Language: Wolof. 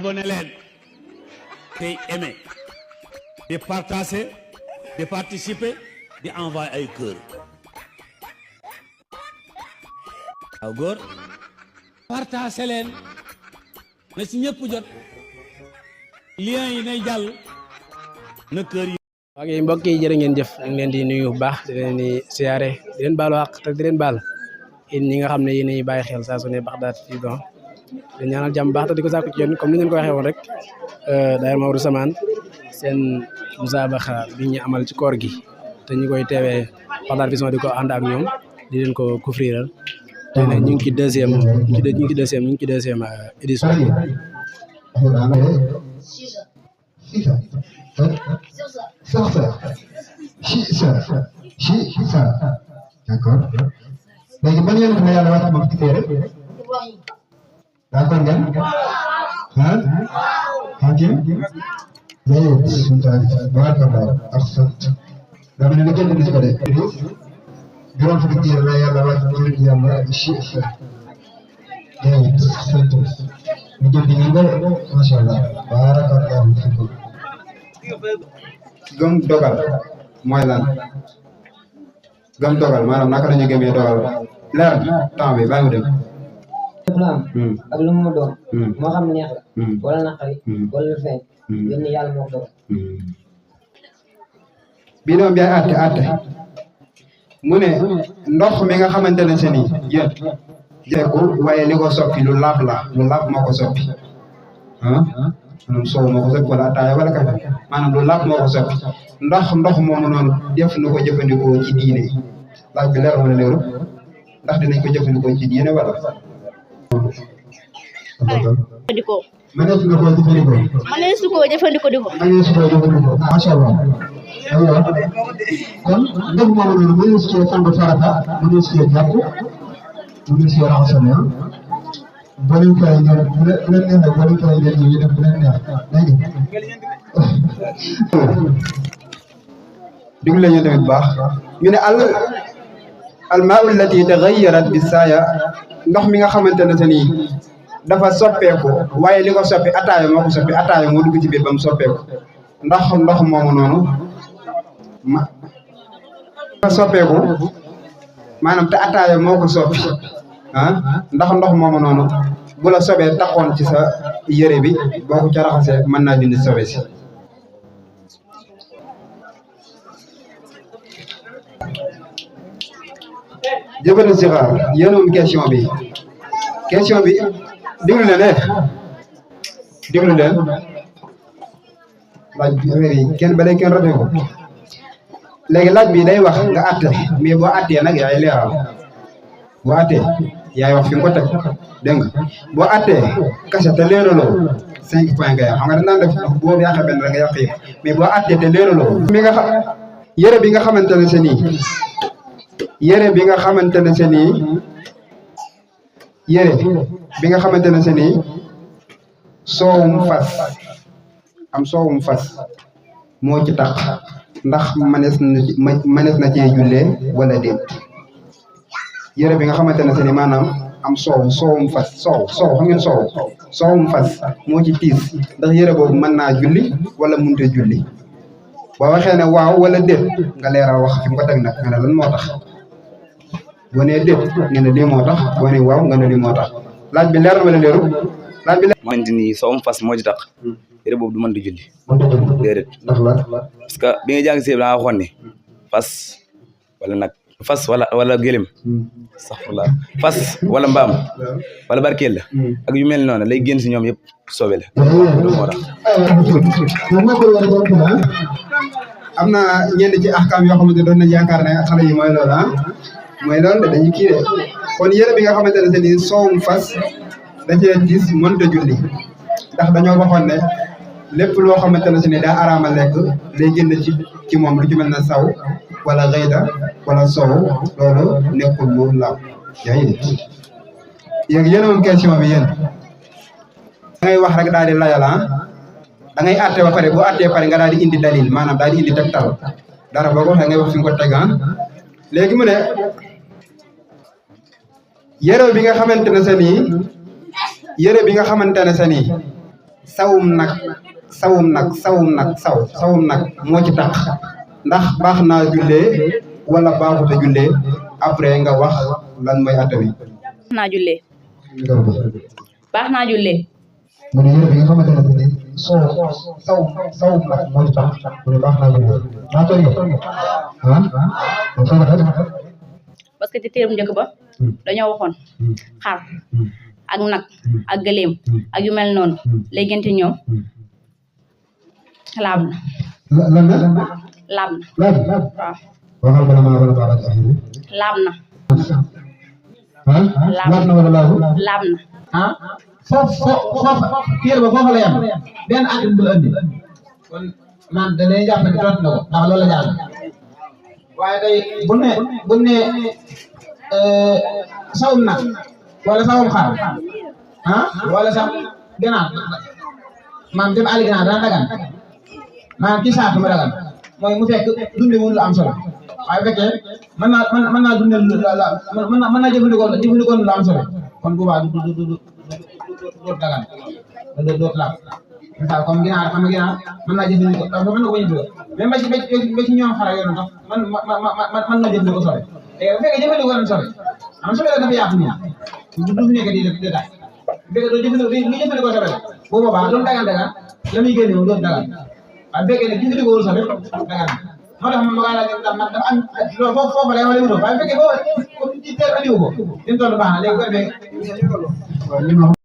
abonné leen tey aimé di partager di participer di envoyer ay cœur waaw góor partager leen na ci ñëpp jot lien yi nay jàll na kër yi. ok mbokk yi jërë ngeen jëf ñu ngi leen di nuyu bu baax di leen di siyaare di leen baalu àq te di leen baal yéen ñi nga xam ne yéen a bàyyi xel saa su ne Bagdad TV di ñaanal jàmm baax te di ko sàkku ci yéen comme ni ngeen ko waxee woon rek daayira Mawrou Samane seen musaabaxa bi ñu amal ci koor gi te ñu koy teewee Bagdad Vision di ko ànd ak ñoom di leen ko couvriral te nag ñu ngi ci deuxième édition bi. D'accord. léegi ban yoon la yàlla wax moom ci téere d'accord ngeen Hakim léegi suñu taal barakallah ak sant dama ne la kenn du ci ko def juróom fukki téere la yàlla wax ci yàlla Cheikh léegi sant mu jël di ngeen masha Allah barakallah fikum gëm dogal mooy lan gëm dogal maanaam naka la ñu gëmee dogal leer temps bi bàyyi mu dem ak lu mu doon moo xam neex la wala naqari wala lu feeñ gëm ni yàlla moo ko dogal bii doom bi ay àtte mu ne ndox mi nga xamante ne seen i yéen jeeku waaye li ko soppi lu laab moo ko soppi maanaam soow moo ko soppi wala ataaya wala kafe maanaam lu laab moo ko soppi ndox moomu noonu def na ko jëfandikoo ci diine laaj bi leer wala leeru ndax dinañ ko jëfandikoo ci diine wala mënees nga koo jëfandikoo macha allah aywa kon ndox moomu noonu mënees cee sangu farata mënees cee jàpp mënees cee raxasoo boo leen koy ñëw bu leen neexee boo leen koy ñëw ñu def bu leen neex léegi diglu la ñu tamit baax ñu ne al maa allati taghayyarat bi saaya ndox mi nga xamante ne nii dafa soppeeku waaye li ko soppi ataaya moo ko soppi ataaya moo dugg ci biir ba mu soppeeku ndox moomu noonu dafa soppeeku maanaam te ataaya moo ko soppi ndox moomu noonu bu la sobee taxoon ci sa yére bi boo ko ca raxasee mën naa dindi sobe si jëfandikoo si xaar yéen question bi déglu leen laaj bi affaire yi kenn rote ko léegi laaj bi day wax nga àtte mais boo àttee nag yaay leeral boo àttee yaay wax fi nga ko teg dégg nga boo àttee kese te leeraloo 5 points nga xam nga dañ daan def boo yàqee benn rek nga yàq yëpp mais boo àttee te leeraloo mi nga xam yére bi nga xamante ne seen yére bi nga xamante ne seen soowum fas moo ci tax ndax mënees na cee jullee wala déet yére bi nga xamante ne seen maanaam am soowum fas xam ngeen soowum fas moo ci tiis ndax yére boobu mën naa julli wala mënut a julli boo waxee ne waaw wala déet nga leeral wax fi mu ko teg nag nga ne lan moo tax boo nee déet nga ne lii moo tax boo nee waaw nga ne lii moo tax laaj bi leer na wala leeru laaj bi leer. xamante ni soowum fas moo ci tax yére boobu du mën di julli déedéet ndax la parce que bi nga jàng si da nga waxoon ne fas wala nag fas wala gëlëm astaghfirullah fas wala mbaam wala barkeel la ak yu mel noonu lay génn si ñoom yëpp sobe la loolu moo tax am na ñenn ci ahkaam yoo xamante doon nañ yaakaar ne xale yi mooy loolu mooy loolu dañuy kii de kon yére bi nga xamante ne ni soowum fas da cee gis mënta julli ndax dañoo waxoon ne lépp loo xamante ne ni daa araama lekk lay génn ci moom lu ci mel ne saw wala xëyda wala soow loolu nekkul lu law yaa ngi dégg yéen yéen moom question bi yéen da ngay wax rek daal di layal da ngay àtte ba pare boo àttee pare nga daal di indi dalil maanaam daal di indi tegtal dara boo ko waxee ngay wax fi nga ko teg léegi mu ne yére bi nga xamante ne sa nii sawum nag moo ci tax ndax baax naa jullee wala baaxut a jullee après nga wax lan mooy atte bi. baax naa jullee. mu ne yére bi nga xamante ne nii sawum nag moo ci tax mu ne baax naa jullee maa toll parce que ci téere bu njëkk ba dañoo waxoon xar ak nag ak gëléem ak yu mel noonu lay gënti ñoom laab na. laab na. waaw. waxal bala maa wala baax na. laab na. laab na wala laabu. laab na. foofu téere ba foofu la yem benn at bu la andi kon man da lay jàpp ne toot na ko ndax loolu la jàll waaye tey bu ne sawum nag wala sawum xar wala sax ganaar maam dem àll ganaar dana dagan maanaam ci saatu ma dagan mooy mu fekk dunde wul lu am solo waaye bu fekkee mën naa dunde mën naa jëfandikoo lu am solo kon bu baax du dagan doot laab misaal comme ginaar xam nga ginaar mën naa jëfandikoo dafa mën na ko jëfandikoo même ba ci ñoom xara yoonu tax man na jëfandikoo sore te bu fekkee jëfandikoo leen sore am sore la dafa yaatu nii du fi nekk di def détail bu fekkee doo jëfandikoo sore bu boobaa doon dagan la muy génne moom doot dagan waaye bu fekkee ne jëfandikoo wul sore dagan moo tax man ma laaj ndax man dafa am loolu foofu la wala wuto waaye bu fekkee boobu comme ci teel andiwu ko lim toll baax na léegi ko defee